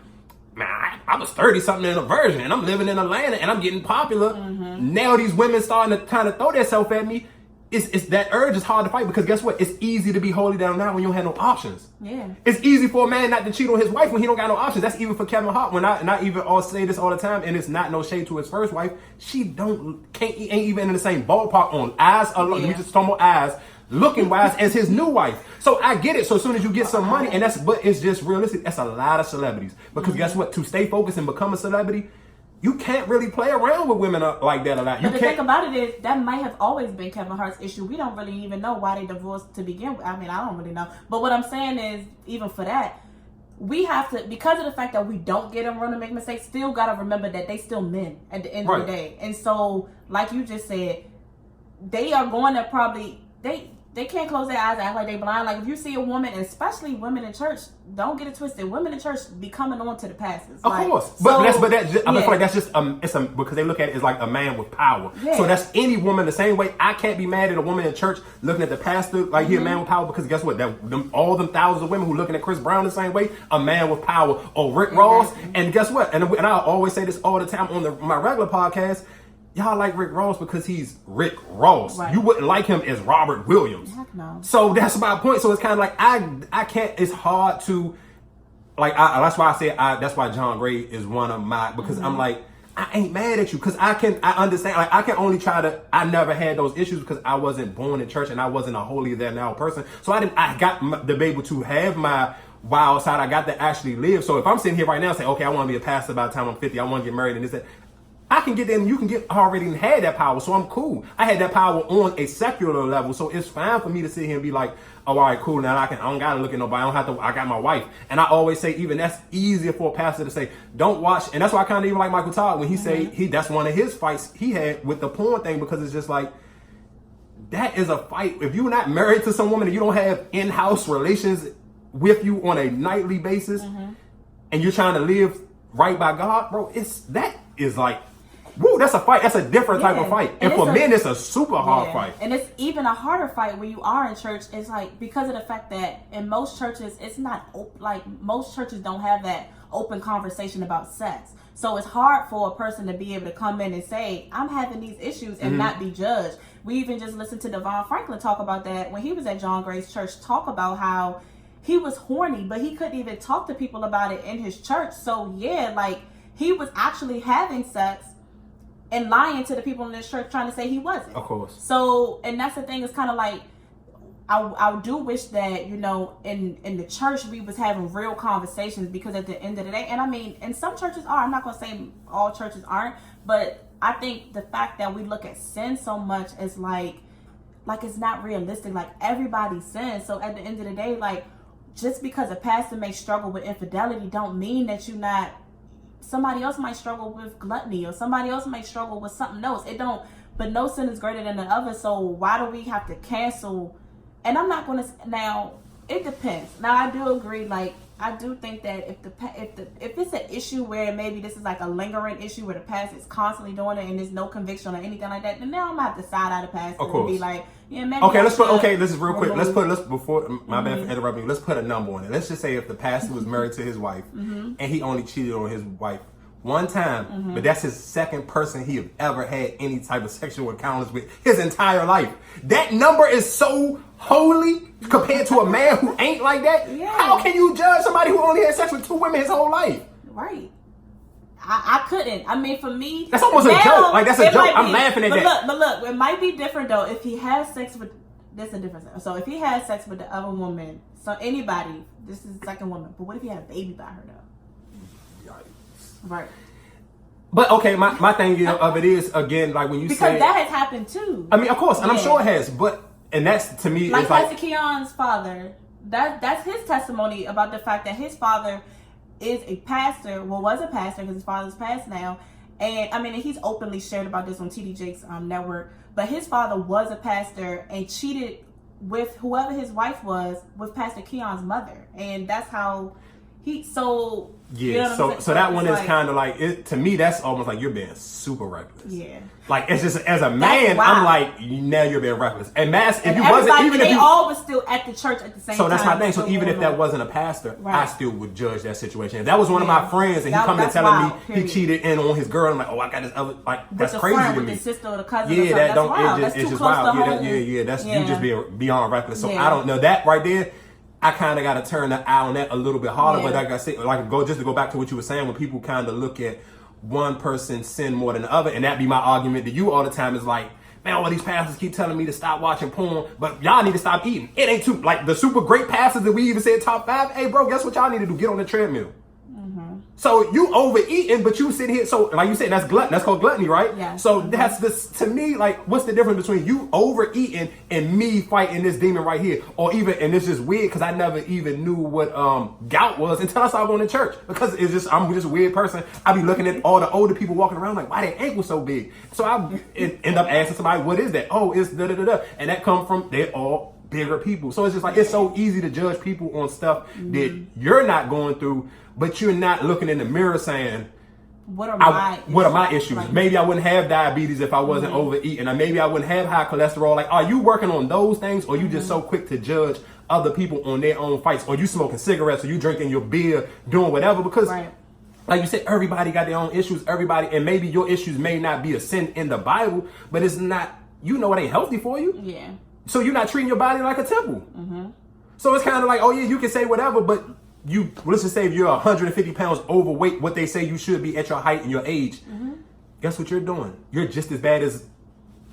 Speaker 1: man, I was 30 something in a virgin and I'm living in Atlanta and I'm getting popular. Now these women starting to kind of throw themselves at me. It's that urge is hard to fight because guess what? It's easy to be holy down now when you don't have no options.
Speaker 2: Yeah.
Speaker 1: It's easy for a man not to cheat on his wife when he don't got no options. That's even for Kevin Hart. When I even all say this all the time, and it's not no shade to his first wife. She ain't even in the same ballpark on eyes alone.
Speaker 2: Yeah.
Speaker 1: We just talking about eyes. Looking wise as his new wife. So I get it. So as soon as you get some money, but it's just realistic. That's a lot of celebrities. Because guess what? To stay focused and become a celebrity, you can't really play around with women like that a lot.
Speaker 2: But the thing about it is, that might have always been Kevin Hart's issue. We don't really even know why they divorced to begin with. I mean, I don't really know. But what I'm saying is, even for that, we have to, because of the fact that we don't get them wrong to make mistakes, still got to remember that they still men at the end of the day. And so, like you just said, they are going to probably, they can't close their eyes and act like they blind. Like if you see a woman, and especially women in church, don't get it twisted. Women in church be coming on to the pastors.
Speaker 1: Of course, I feel like that's just because they look at it as like a man with power. Yeah. So that's any woman the same way. I can't be mad at a woman in church looking at the pastor like he a man with power because guess what? All them thousands of women who looking at Chris Brown the same way, a man with power, or Rick Ross, and guess what? And I always say this all the time on my regular podcast. Y'all like Rick Ross because he's Rick Ross. Right. You wouldn't like him as Robert Williams. Heck no. So that's my point. So it's kind of like I can't. It's hard to like. That's why I say that's why John Gray is one of my because I'm like I ain't mad at you because I understand. Like I can only try to. I never had those issues because I wasn't born in church and I wasn't a holier than thou person. So I got to be able to have my wild side. I got to actually live. So if I'm sitting here right now and say, okay, I want to be a pastor by the time I'm 50. I want to get married and this that. I can get in, you can get already had that power, so I'm cool. I had that power on a secular level, so it's fine for me to sit here and be like, oh, all right, cool, now I don't gotta look at nobody, I got my wife. And I always say, even that's easier for a pastor to say, don't watch, and that's why I kind of even like Michael Todd when he say, that's one of his fights he had with the porn thing, because it's just like, that is a fight. If you're not married to some woman and you don't have in-house relations with you on a nightly basis, and you're trying to live right by God, bro, that is like, woo, that's a fight. That's a different type of fight. And for men, it's a super hard fight. And it's even a harder fight when you are in church. It's like, because of the fact that in most churches, it's not like most churches don't have that open conversation about sex. So it's hard for a person to be able to come in and say, I'm having these issues and not be judged. We even just listened to Devon Franklin talk about that when he was at John Gray's church, talk about how he was horny, but he couldn't even talk to people about it in his church. So yeah, like he was actually having sex and lying to the people in this church trying to say he wasn't. Of course. So, and that's the thing, it's kind of like, I do wish that, you know, in the church we was having real conversations, because at the end of the day, and I mean, and some churches are, I'm not going to say all churches aren't, but I think the fact that we look at sin so much as like it's not realistic, like everybody sins. So at the end of the day, like, just because a pastor may struggle with infidelity don't mean that you're not. Somebody else might struggle with gluttony, or somebody else might struggle with something else. It don't, but no sin is greater than the other. So why do we have to cancel? And I'm not going to, now it depends. Now I do agree, like I do think that if it's an issue where maybe this is like a lingering issue where the pastor is constantly doing it and there's no conviction or anything like that, then now I'm gonna have to side out the pastor and be like, yeah, maybe. Okay, this is real quick. Let's before my bad for interrupting you. Let's put a number on it. Let's just say if the pastor was married to his wife and he only cheated on his wife one time, but that's his second person he have ever had any type of sexual encounters with his entire life. That number is so holy compared to a man who ain't like that. Yeah. How can you judge somebody who only had sex with 2 women his whole life? Right. I couldn't. I mean, for me, that's almost now, a joke. Like that's a joke. I'm laughing at that. But look, it might be different though if he has sex with. That's a difference. So if he has sex with the other woman, so anybody, this is the second woman. But what if he had a baby by her though? Right. But okay, my thing of it is, again, like when you say, because that has happened too. I mean, of course, and I'm sure it has. And that's, to me, like Pastor Keon's father. That's his testimony about the fact that his father is a pastor. Well, was a pastor because his father's passed now. And I mean, he's openly shared about this on TD Jake's network. But his father was a pastor and cheated with whoever his wife was with Pastor Keon's mother, and that's how Yeah,
Speaker 2: you know what I'm saying?
Speaker 1: so that one is
Speaker 2: like,
Speaker 1: kind of like it to me. That's almost like you're being super reckless.
Speaker 2: Yeah,
Speaker 1: like it's just as a man, I'm like now you're being reckless. And mass, if you wasn't, even if
Speaker 2: they
Speaker 1: you
Speaker 2: all was still at the church at the same time.
Speaker 1: So that's my thing. So even if that wasn't a pastor, I still would judge that situation. If that was one of my friends and he coming and telling me he cheated in on his girl, I'm like, oh, I got this other that's crazy to me.
Speaker 2: With the sister or the cousin.
Speaker 1: Yeah,
Speaker 2: that don't.
Speaker 1: It's just wild. Yeah, that's you just being beyond reckless. So I don't know that right there. I kind of got to turn the eye on that a little bit harder, but like I said, just to go back to what you were saying, when people kind of look at one person's sin more than the other, and that be my argument to you all the time is like, man, all these pastors keep telling me to stop watching porn, but y'all need to stop eating. It ain't too like the super great pastors that we even said top 5. Hey, bro, guess what y'all need to do? Get on the treadmill. So you overeating, but you sit here. So like you said, that's gluttony. That's called gluttony, right? Yeah. So that's this to me. Like, what's the difference between you overeating and me fighting this demon right here? Or even, and it's just weird because I never even knew what gout was until I started going to church. Because I'm just a weird person. I be looking at all the older people walking around like, why their ankle so big? So I end up asking somebody, what is that? Oh, it's da da da da, and that come from they're all bigger people. So it's just like it's so easy to judge people on stuff that you're not going through. But you're not looking in the mirror saying, what are my issues? Like, maybe I wouldn't have diabetes if I wasn't overeating. Or maybe I wouldn't have high cholesterol. Like, are you working on those things? Or you just so quick to judge other people on their own fights? Or you smoking cigarettes? Or you drinking your beer? Doing whatever? Because like you said, everybody got their own issues. Everybody, and maybe your issues may not be a sin in the Bible, but it's not, it ain't healthy for you. Yeah. So you're not treating your body like a temple. So it's kind of like, oh yeah, you can say whatever, but let's just say if you're 150 pounds overweight, what they say you should be at your height and your age, guess what you're doing? You're just as bad as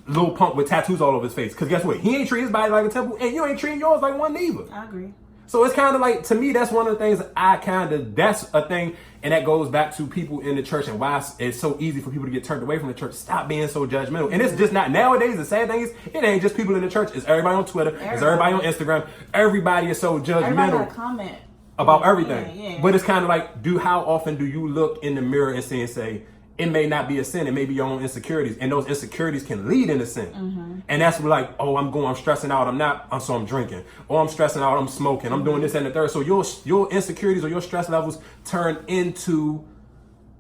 Speaker 1: Lil Pump with tattoos all over his face. Because guess what? He ain't treating his body like a temple, and you ain't treating yours like one neither.
Speaker 2: I agree.
Speaker 1: So it's kind of like, to me, that's one of the things that's a thing, and that goes back to people in the church and why it's so easy for people to get turned away from the church. Stop being so judgmental. And it's just not, nowadays, the sad thing is, it ain't just people in the church. It's everybody on Twitter. It's everybody on Instagram. Everybody is so judgmental.
Speaker 2: Everybody got a comment
Speaker 1: about everything. But it's kind of like, how often do you look in the mirror and say, it may not be a sin, it may be your own insecurities, and those insecurities can lead into sin. And that's like, oh, I'm stressing out, so I'm drinking. Or I'm stressing out, I'm smoking, I'm doing this and the third. So your insecurities or your stress levels turn into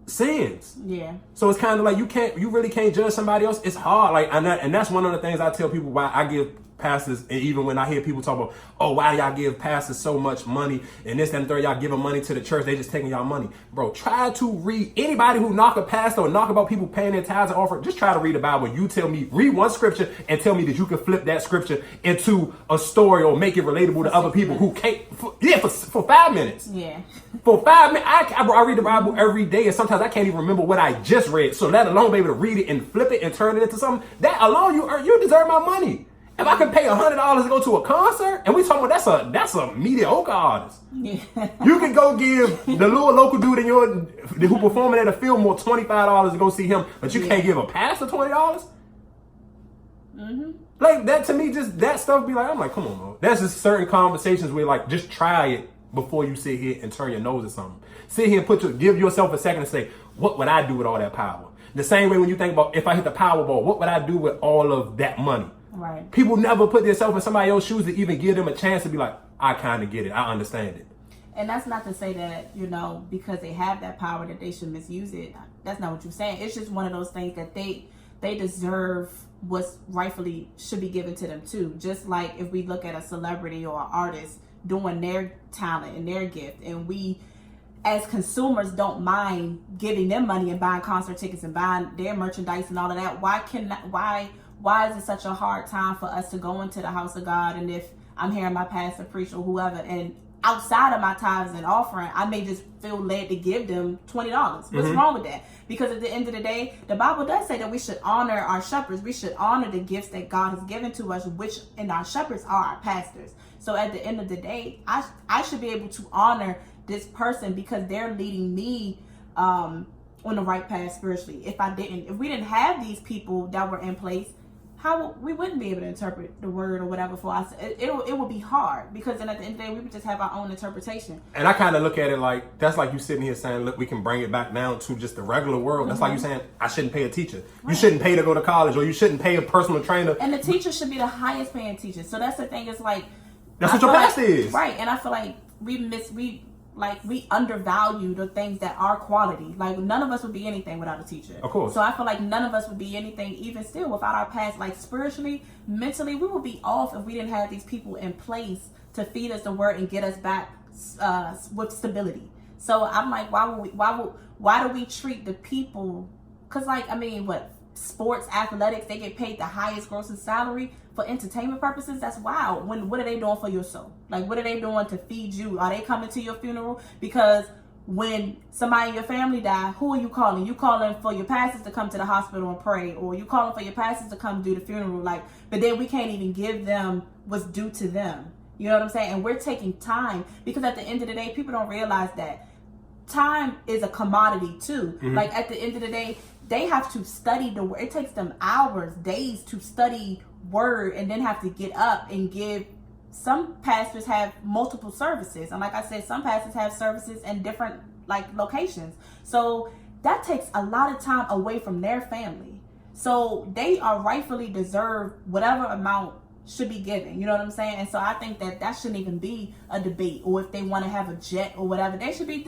Speaker 1: sins. Yeah. So it's kind of like you really can't judge somebody else. It's hard. Like, and that's one of the things I tell people why I give pastors, and even when I hear people talk about, oh, why y'all give pastors so much money and this and third, y'all giving money to the church, they just taking y'all money. Bro, try to read, anybody who knock a pastor or knock about people paying their tithes and offering, just try to read the Bible. You tell me, read one scripture and tell me that you can flip that scripture into a story or make it relatable to other people who can't, for 5 minutes. Yeah. For 5 minutes, I read the Bible every day, and sometimes I can't even remember what I just read. So let alone be able to read it and flip it and turn it into something, that alone, you deserve my money. If I can pay $100 to go to a concert, and we talking about that's a mediocre artist. Yeah. You can go give the little local dude who performing at a Fillmore $25 to go see him, but you can't give a pastor $20. Like that to me, just that stuff be like, I'm like, come on, bro. That's just certain conversations where like, just try it before you sit here and turn your nose at something. Sit here and give yourself a second and say, what would I do with all that power? The same way when you think about, if I hit the Powerball, what would I do with all of that money? Right. People never put themselves in somebody else's shoes to even give them a chance to be like, I kind of get it. I understand it.
Speaker 2: And that's not to say that, because they have that power that they should misuse it. That's not what you're saying. It's just one of those things that they deserve what's rightfully should be given to them too. Just like if we look at a celebrity or an artist doing their talent and their gift, and we as consumers don't mind giving them money and buying concert tickets and buying their merchandise and all of that, why is it such a hard time for us to go into the house of God? And if I'm hearing my pastor preach or whoever, and outside of my tithes and offering, I may just feel led to give them $20. What's wrong with that? Because at the end of the day, the Bible does say that we should honor our shepherds. We should honor the gifts that God has given to us, and our shepherds are our pastors. So at the end of the day, I should be able to honor this person because they're leading me on the right path spiritually. If we didn't have these people that were in place, we wouldn't be able to interpret the word or whatever for us. It would be hard because then at the end of the day, we would just have our own interpretation.
Speaker 1: And I kind of look at it like, that's like you sitting here saying, look, we can bring it back down to just the regular world. That's like you saying, I shouldn't pay a teacher. Right. You shouldn't pay to go to college, or you shouldn't pay a personal trainer.
Speaker 2: And the teacher should be the highest paying teacher. So that's the thing. It's like,
Speaker 1: that's what your pastor is.
Speaker 2: Right. And I feel like we like we undervalue the things that are quality. Like none of us would be anything without a teacher.
Speaker 1: Of course.
Speaker 2: So I feel like none of us would be anything even still without our past. Like spiritually, mentally, we would be off if we didn't have these people in place to feed us the word and get us back with stability. So I'm like, why do we treat the people? Because like, I mean, what, sports, athletics, they get paid the highest grossing salary for entertainment purposes. That's wild. What are they doing for your soul? Like, what are they doing to feed you? Are they coming to your funeral? Because when somebody in your family die, who are you calling? You calling for your pastors to come to the hospital and pray, or you calling for your pastors to come do the funeral. Like, but then we can't even give them what's due to them. You know what I'm saying? And we're taking time, because at the end of the day, people don't realize that time is a commodity too. Mm-hmm. Like at the end of the day, they have to study the word. It takes them hours, days to study word, and then have to get up and give. Some pastors have multiple services, and like I said, some pastors have services in different like locations. So that takes a lot of time away from their family. So they are rightfully deserve whatever amount should be given. You know what I'm saying? And so I think that shouldn't even be a debate. Or if they want to have a jet or whatever, they should be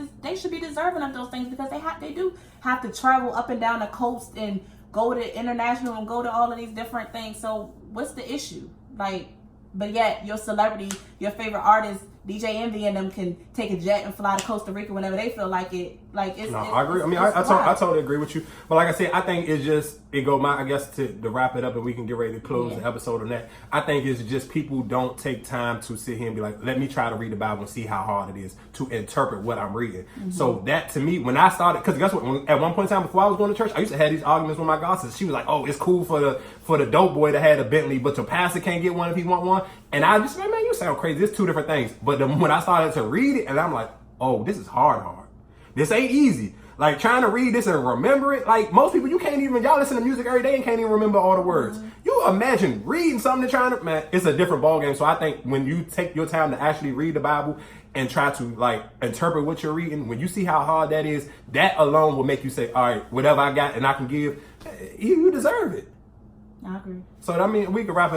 Speaker 2: deserving of those things, because they do have to travel up and down the coast and go to international and go to all of these different things. So what's the issue? Like, but yet your celebrity, your favorite artist, DJ Envy and them can take a jet and fly to Costa Rica whenever they feel like it. Like it's. No,
Speaker 1: I agree. I mean, I totally agree with you. But like I said, I think it's just I guess to wrap it up and we can get ready to close the episode on that. I think it's just people don't take time to sit here and be like, let me try to read the Bible and see how hard it is to interpret what I'm reading. Mm-hmm. So that to me, when I started, because guess what? At one point in time before I was going to church, I used to have these arguments with my goddess. She was like, "Oh, it's cool for the dope boy to have a Bentley, but your pastor can't get one if he want one." And I just like, man, you sound crazy. It's two different things. But when I started to read it, and I'm like, oh, this is hard. This ain't easy. Like trying to read this and remember it. Like most people, y'all listen to music every day and can't even remember all the words. Mm-hmm. You imagine reading something and man, it's a different ballgame. So I think when you take your time to actually read the Bible and try to like interpret what you're reading, when you see how hard that is, that alone will make you say, all right, whatever I got and I can give, you deserve it.
Speaker 2: I agree.
Speaker 1: So I mean, we can wrap it